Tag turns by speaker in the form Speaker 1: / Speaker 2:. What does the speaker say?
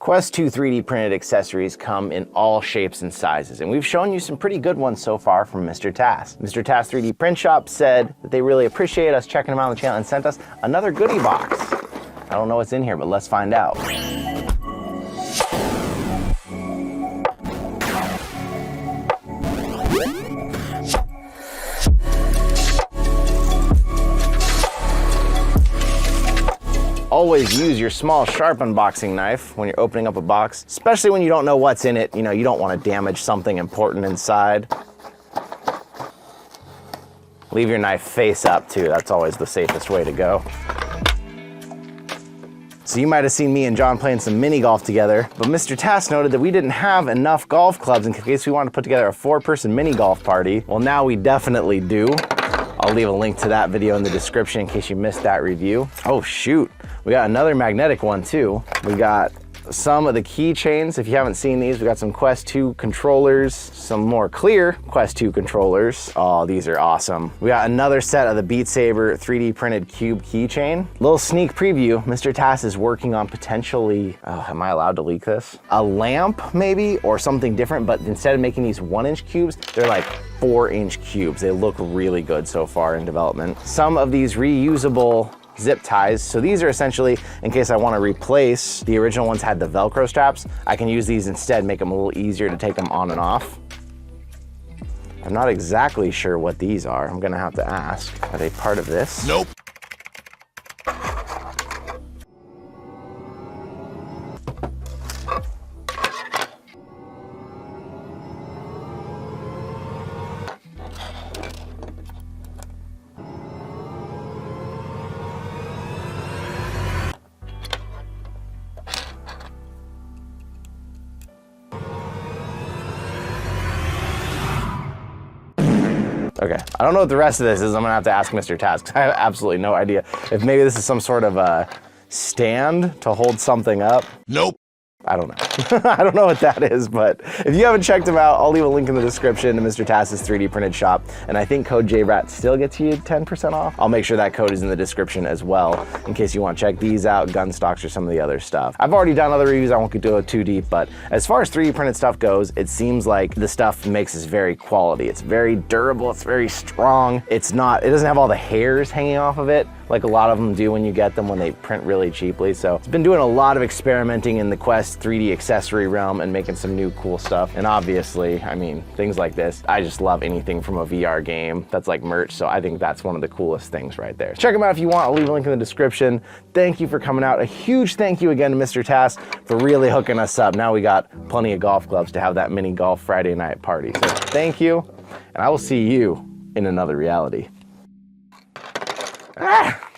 Speaker 1: Quest 2 3D printed accessories come in all shapes and sizes, and we've shown you some pretty good ones so far from Mr. Tass. Mr. Tass 3D Print Shop said that they really appreciate us checking them out on the channel and sent us another goodie box. I don't know what's in here, but let's find out. Always use your small, sharp unboxing knife when you're opening up a box, especially when you don't know what's in it. You know, you don't want to damage something important inside. Leave your knife face up too. That's always the safest way to go. So you might have seen me and John playing some mini golf together, but Mr. Tass noted that we didn't have enough golf clubs in case we wanted to put together a 4-person mini golf party. Well, now we definitely do. I'll leave a link to that video in the description in case you missed that review. Oh shoot, we got another magnetic one too. We got some of the keychains. If you haven't seen these, we got some Quest 2 controllers, some more clear Quest 2 controllers. Oh, these are awesome. We got another set of the Beat Saber 3D printed cube keychain. Little sneak preview, Mr. Tass is working on potentially, oh, am I allowed to leak this? A lamp maybe, or something different, but instead of making these 1-inch cubes, they're like 4-inch cubes. They look really good so far in development. Some of these reusable zip ties. So these are essentially, in case I want to replace, the original ones had the Velcro straps. I can use these instead, make them a little easier to take them on and off. I'm not exactly sure what these are. I'm gonna have to ask. Are they part of this?
Speaker 2: Nope.
Speaker 1: Okay, I don't know what the rest of this is. I'm gonna have to ask Mr. Tass, because I have absolutely no idea. If maybe this is some sort of a stand to hold something up.
Speaker 2: Nope.
Speaker 1: I don't know. I don't know what that is, but if you haven't checked them out, I'll leave a link in the description to Mr. Tass's 3D printed shop. And I think code JAYBRATT still gets you 10% off. I'll make sure that code is in the description as well, in case you want to check these out, gun stocks, or some of the other stuff. I've already done other reviews. I won't go too deep, but as far as 3D printed stuff goes, it seems like the stuff makes is very quality. It's very durable. It's very strong. It doesn't have all the hairs hanging off of it like a lot of them do when you get them when they print really cheaply. So it's been doing a lot of experimenting in the Quest 3D accessory realm and making some new cool stuff. And obviously, I mean, things like this, I just love anything from a VR game that's like merch. So I think that's one of the coolest things right there. Check them out if you want. I'll leave a link in the description. Thank you for coming out. A huge thank you again to Mr. Tass for really hooking us up. Now we got plenty of golf clubs to have that mini golf Friday night party. So thank you, and I will see you in another reality. Ah!